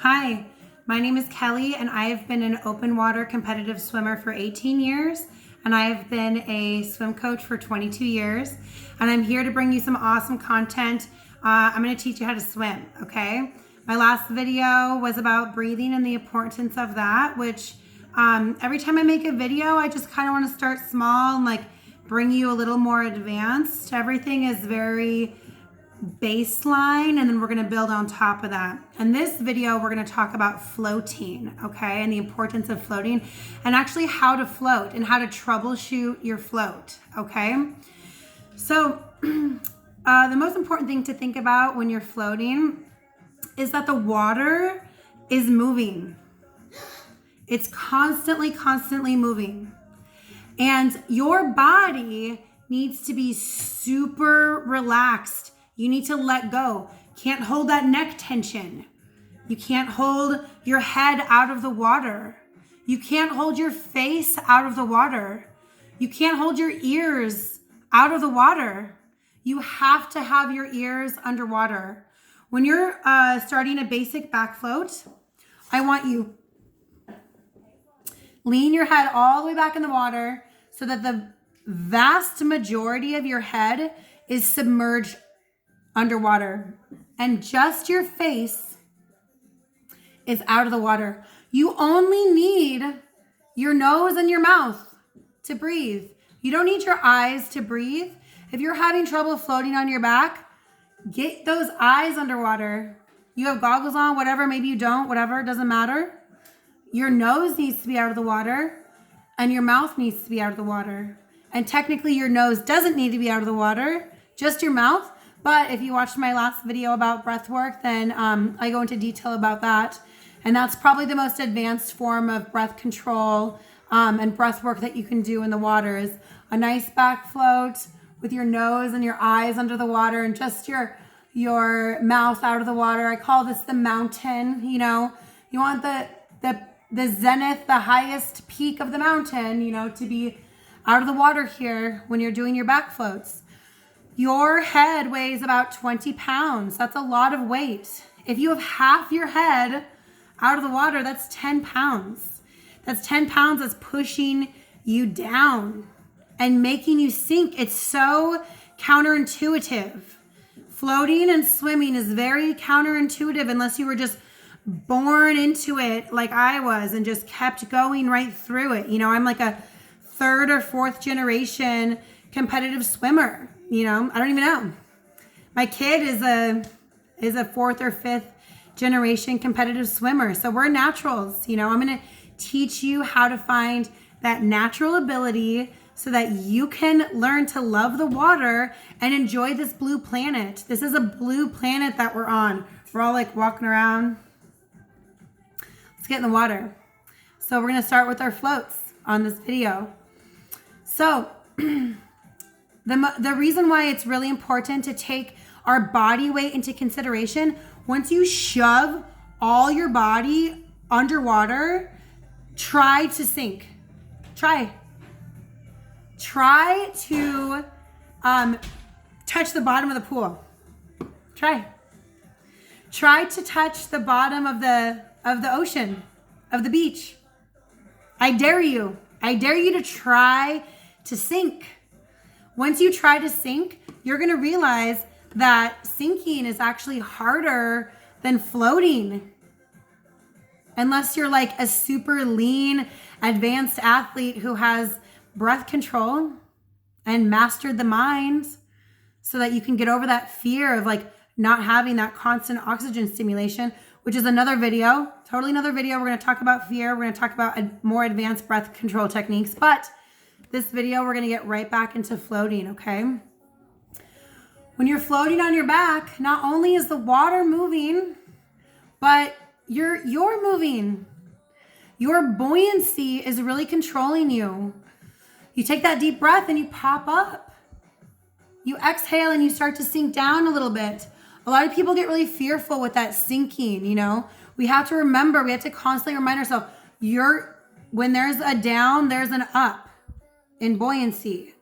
Hi, my name is Kelly and I have been an open water competitive swimmer for 18 years and I have been a swim coach for 22 years and I'm here to bring you some awesome content. I'm going to teach you how to swim, okay? My last video was about breathing and the importance of that, which every time I make a video, I just kind of want to start small and like bring you a little more advanced. Everything is very baseline and then we're going to build on top of that. In this video, we're going to talk about floating, okay, and the importance of floating and actually how to float and how to troubleshoot your float, okay? So the most important thing to think about when you're floating is that the water is moving. It's constantly moving. And your body needs to be super relaxed. You need to let go. Can't hold that neck tension. You can't hold your head out of the water. You can't hold your face out of the water. You can't hold your ears out of the water. You have to have your ears underwater. When you're starting a basic back float, I want you lean your head all the way back in the water so that the vast majority of your head is submerged underwater and just your face is out of the water. You only need your nose and your mouth to breathe. You don't need your eyes to breathe. If you're having trouble floating on your back, get those eyes underwater. You have goggles on, whatever, maybe you don't, whatever, it doesn't matter. Your nose needs to be out of the water and your mouth needs to be out of the water. And technically your nose doesn't need to be out of the water, just your mouth. But if you watched my last video about breath work, then I go into detail about that. And that's probably the most advanced form of breath control and breath work that you can do in the water is a nice back float with your nose and your eyes under the water and just your mouth out of the water. I call this the mountain, you know. You want the zenith, the highest peak of the mountain, you know, to be out of the water here when you're doing your back floats. Your head weighs about 20 pounds. That's a lot of weight. If you have half your head out of the water, that's 10 pounds. That's 10 pounds that's pushing you down and making you sink. It's so counterintuitive. Floating and swimming is very counterintuitive unless you were just born into it like I was and just kept going right through it. You know, I'm like a third or fourth generation competitive swimmer. You know, I don't even know. My kid is a fourth or fifth generation competitive swimmer. So we're naturals. You know, I'm going to teach you how to find that natural ability so that you can learn to love the water and enjoy this blue planet. This is a blue planet that we're on. We're all like walking around. Let's get in the water. So we're going to start with our floats on this video. So the reason why it's really important to take our body weight into consideration, once you shove all your body underwater, try to sink. Try to touch the bottom of the pool. Try to touch the bottom of the ocean, of the beach. I dare you to try to sink. Once you try to sink, you're going to realize that sinking is actually harder than floating. Unless you're like a super lean, advanced athlete who has breath control and mastered the mind so that you can get over that fear of like not having that constant oxygen stimulation, which is another video, totally another video. We're going to talk about fear. We're going to talk about more advanced breath control techniques, but this video, we're going to get right back into floating, okay? When you're floating on your back, not only is the water moving, but you're moving. Your buoyancy is really controlling you. You take that deep breath and you pop up. You exhale and you start to sink down a little bit. A lot of people get really fearful with that sinking, you know? We have to remember, we have to constantly remind ourselves, when there's a down, there's an up. In buoyancy.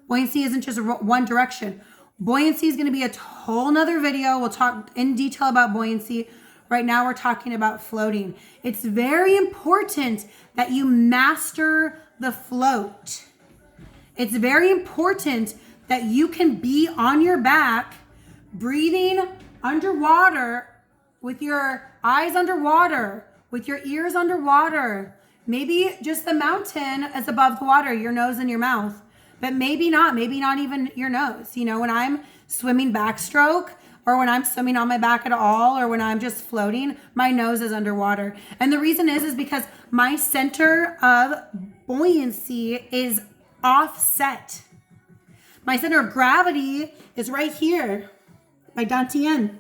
Buoyancy isn't just one direction. Buoyancy is going to be a whole nother video. We'll talk in detail about buoyancy. Right now we're talking about floating. It's very important that you master the float. It's very important that you can be on your back, breathing underwater, with your eyes underwater, with your ears underwater. Maybe just the mountain is above the water, your nose and your mouth, but maybe not even your nose. You know, when I'm swimming backstroke, or when I'm swimming on my back at all, or when I'm just floating, my nose is underwater. And the reason is because my center of buoyancy is offset. My center of gravity is right here, my dantian,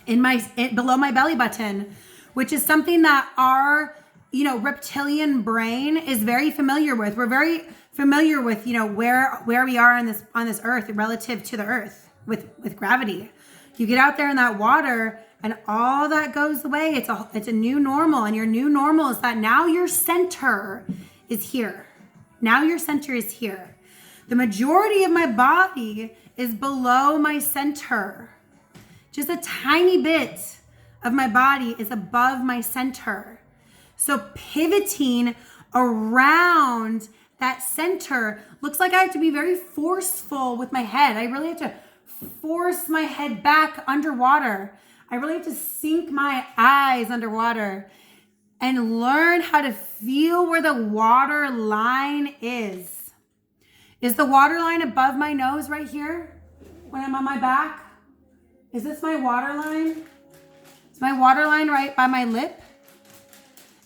below my belly button, which is something that our, reptilian brain is very familiar with. We're very familiar with, where we are on this earth relative to the earth with gravity. You get out there in that water and all that goes away. It's a new normal, and your new normal is that now your center is here. Now your center is here. The majority of my body is below my center. Just a tiny bit of my body is above my center. So pivoting around that center looks like I have to be very forceful with my head. I really have to force my head back underwater. I really have to sink my eyes underwater and learn how to feel where the water line is. Is the water line above my nose right here when I'm on my back? Is this my water line? Is my water line right by my lip?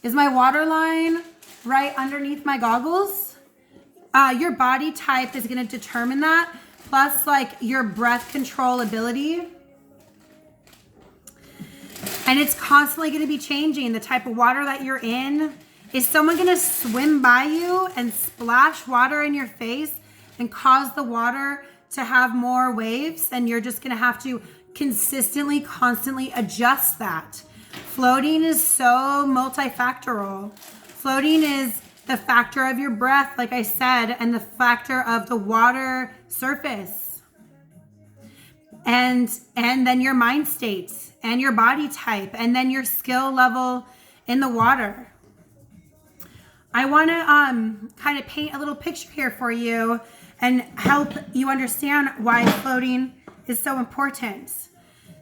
Is my water line right underneath my goggles? Your body type is going to determine that, plus like your breath control ability. And it's constantly going to be changing. The type of water that you're in. Is someone going to swim by you and splash water in your face and cause the water to have more waves? And you're just going to have to consistently, constantly adjust that. Floating is so multifactorial. Floating is the factor of your breath, like I said, and the factor of the water surface. And then your mind states and your body type, and then your skill level in the water. I want to kind of paint a little picture here for you and help you understand why floating is so important.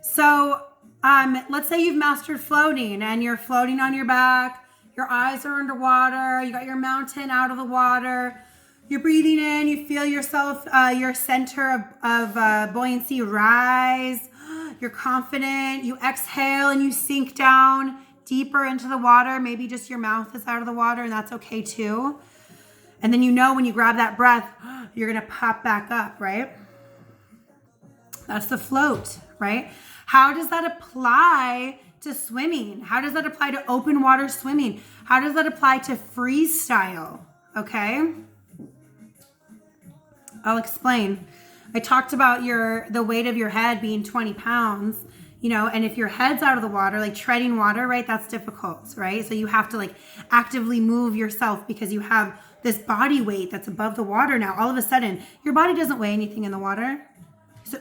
So let's say you've mastered floating and you're floating on your back, your eyes are underwater, you got your mountain out of the water, you're breathing in, you feel yourself, your center of buoyancy rise, you're confident, you exhale and you sink down deeper into the water. Maybe just your mouth is out of the water, and that's okay too. And then when you grab that breath, you're gonna pop back up, right? That's the float, right? How does that apply to swimming? How does that apply to open water swimming? How does that apply to freestyle? Okay, I'll explain. I talked about the weight of your head being 20 pounds, and if your head's out of the water, like treading water, right, that's difficult, right? So you have to like actively move yourself because you have this body weight that's above the water now. All of a sudden, your body doesn't weigh anything in the water. So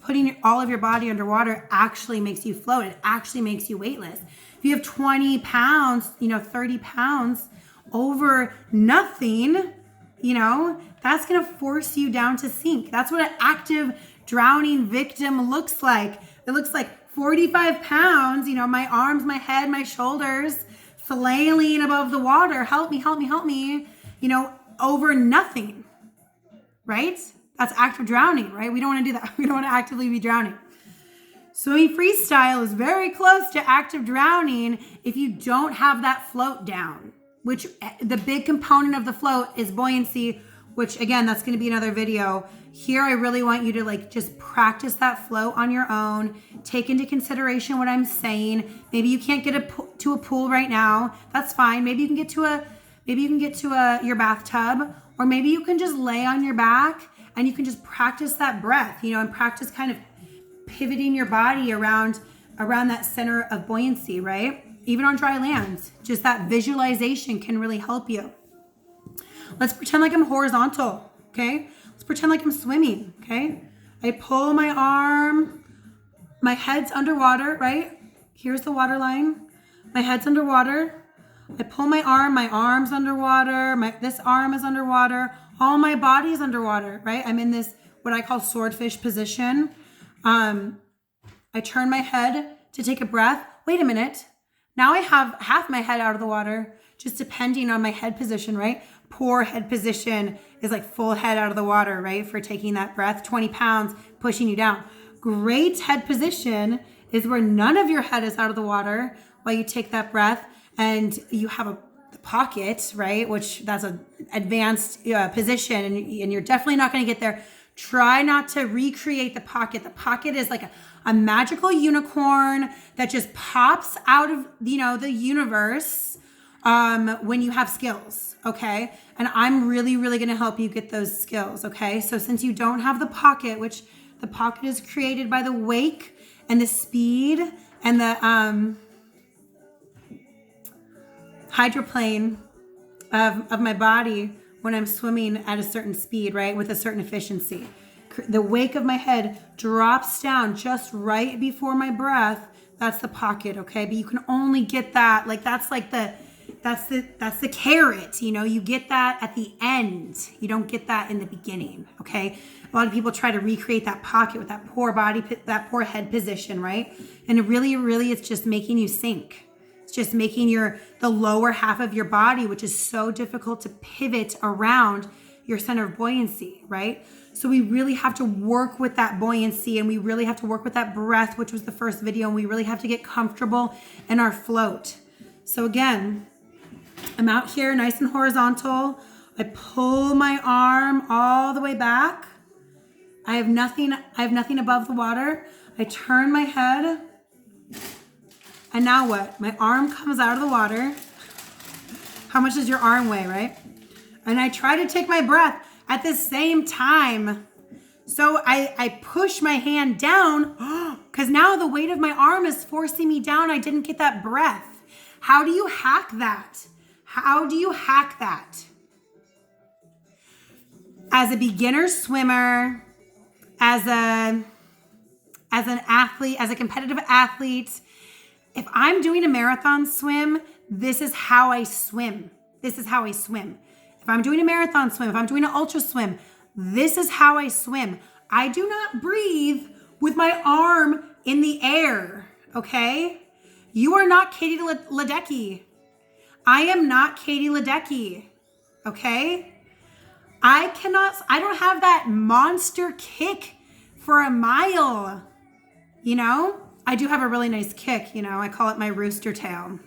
putting all of your body underwater actually makes you float. It actually makes you weightless. If you have 20 pounds, 30 pounds over nothing, that's going to force you down to sink. That's what an active drowning victim looks like. It looks like 45 pounds, my arms, my head, my shoulders, flailing above the water. Help me, help me, help me, over nothing, right? That's active drowning, right? We don't want to do that. We don't want to actively be drowning. Swimming freestyle is very close to active drowning if you don't have that float down, which the big component of the float is buoyancy, which again, that's going to be another video. Here, I really want you to just practice that float on your own. Take into consideration what I'm saying. Maybe you can't get to a pool right now. That's fine. Maybe you can get to your bathtub, or maybe you can just lay on your back and you can just practice that breath, and practice kind of pivoting your body around that center of buoyancy, right? Even on dry land, just that visualization can really help you. Let's pretend like I'm horizontal, okay? Let's pretend like I'm swimming, okay? I pull my arm, my head's underwater, right? Here's the water line. My head's underwater. I pull my arm's underwater. This arm is underwater. All my body's underwater, right? I'm in this, what I call swordfish position. I turn my head to take a breath. Wait a minute. Now I have half my head out of the water, just depending on my head position, right? Poor head position is like full head out of the water, right? For taking that breath, 20 pounds pushing you down. Great head position is where none of your head is out of the water while you take that breath, and you have a pocket, right? Which that's an advanced position, and you're definitely not going to get there. Try not to recreate the pocket. The pocket is like a magical unicorn that just pops out of, the universe when you have skills, okay? And I'm really, really going to help you get those skills, okay? So since you don't have the pocket, which the pocket is created by the wake and the speed and the hydroplane of my body when I'm swimming at a certain speed, right? With a certain efficiency. The wake of my head drops down just right before my breath. That's the pocket, okay? But you can only get that, that's the carrot, you get that at the end. You don't get that in the beginning, okay? A lot of people try to recreate that pocket with that poor body, that poor head position, right? And it really, it's just making you sink. It's just making the lower half of your body, which is so difficult to pivot around your center of buoyancy, right? So we really have to work with that buoyancy, and we really have to work with that breath, which was the first video, and we really have to get comfortable in our float. So again, I'm out here nice and horizontal. I pull my arm all the way back. I have nothing above the water. I turn my head. And now what? My arm comes out of the water. How much does your arm weigh, right? And I try to take my breath at the same time. So I push my hand down because now the weight of my arm is forcing me down. I didn't get that breath. How do you hack that? How do you hack that? As a beginner swimmer, as an athlete, as a competitive athlete, if I'm doing a marathon swim, this is how I swim. This is how I swim. If I'm doing a marathon swim, if I'm doing an ultra swim, this is how I swim. I do not breathe with my arm in the air, okay? You are not Katie Ledecky. I am not Katie Ledecky, okay? I don't have that monster kick for a mile, I do have a really nice kick, I call it my rooster tail.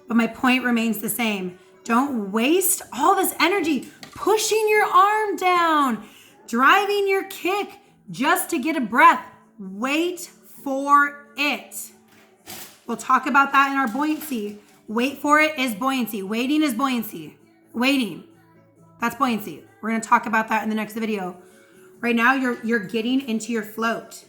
But my point remains the same. Don't waste all this energy pushing your arm down, driving your kick just to get a breath. Wait for it. We'll talk about that in our buoyancy. Wait for it is buoyancy. Waiting is buoyancy. Waiting. That's buoyancy. We're going to talk about that in the next video. Right now, you're getting into your float.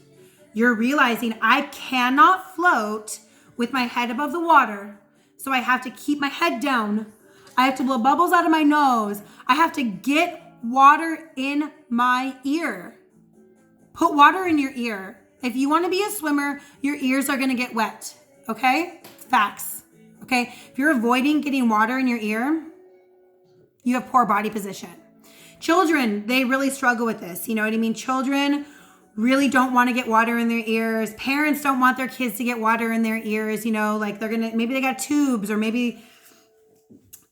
You're realizing I cannot float with my head above the water. So I have to keep my head down. I have to blow bubbles out of my nose. I have to get water in my ear. Put water in your ear. If you want to be a swimmer, your ears are going to get wet. Okay? Facts. Okay? If you're avoiding getting water in your ear, you have poor body position. Children, they really struggle with this. You know what I mean? Children really don't want to get water in their ears. Parents don't want their kids to get water in their ears. Maybe they got tubes, or maybe,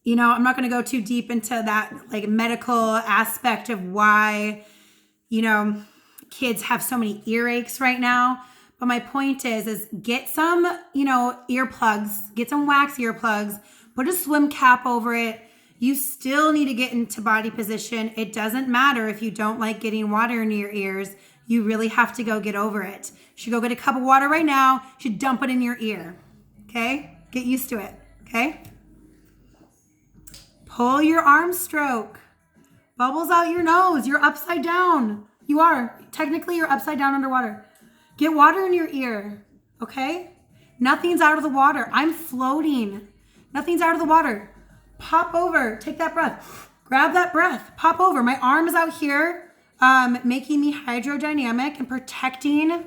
I'm not going to go too deep into that medical aspect of why, kids have so many earaches right now. But my point is get some, earplugs, get some wax earplugs, put a swim cap over it. You still need to get into body position. It doesn't matter if you don't like getting water in your ears. You really have to go get over it. You should go get a cup of water right now. You should dump it in your ear. Okay? Get used to it. Okay? Pull your arm stroke. Bubbles out your nose. You're upside down. You are. Technically, you're upside down underwater. Get water in your ear. Okay? Nothing's out of the water. I'm floating. Nothing's out of the water. Pop over. Take that breath. Grab that breath. Pop over. My arm is out here, making me hydrodynamic and protecting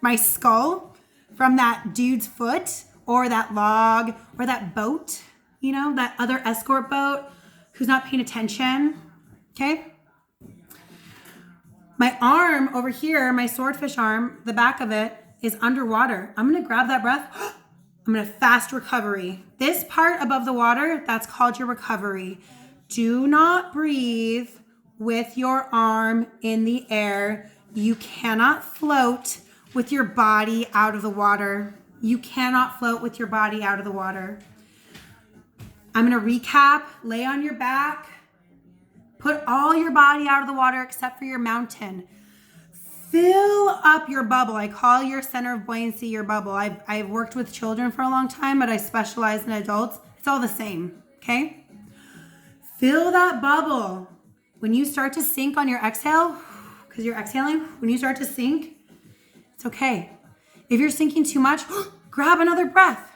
my skull from that dude's foot or that log or that boat, you know, that other escort boat who's not paying attention, okay? My arm over here, my swordfish arm, the back of it is underwater. I'm gonna grab that breath. I'm gonna fast recovery. This part above the water, that's called your recovery. Do not breathe with your arm in the air. You cannot float with your body out of the water. You cannot float with your body out of the water. I'm gonna recap, lay on your back, put all your body out of the water except for your mountain. Fill up your bubble. I call your center of buoyancy your bubble. I've worked with children for a long time, but I specialize in adults. It's all the same, okay? Fill that bubble. When you start to sink on your exhale, because you're exhaling, when you start to sink, it's okay. If you're sinking too much, grab another breath.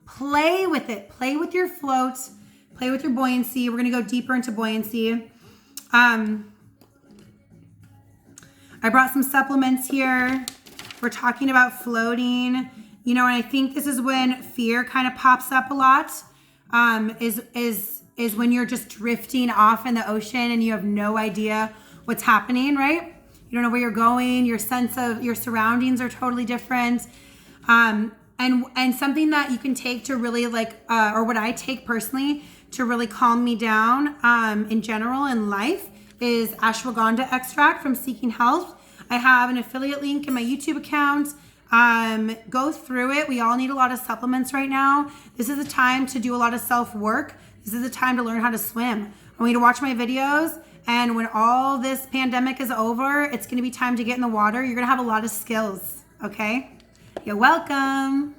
Play with it. Play with your floats. Play with your buoyancy. We're going to go deeper into buoyancy. I brought some supplements here. We're talking about floating. You know, and I think this is when fear kind of pops up a lot. Is when you're just drifting off in the ocean and you have no idea what's happening, right? You don't know where you're going. Your sense of your surroundings are totally different. And something that you can take to really or what I take personally to really calm me down in general in life is ashwagandha extract from Seeking Health. I have an affiliate link in my YouTube account. Go through it. We all need a lot of supplements right now. This is a time to do a lot of self-work. This is a time to learn how to swim. I want you to watch my videos. And when all this pandemic is over, it's going to be time to get in the water. You're going to have a lot of skills. Okay? You're welcome.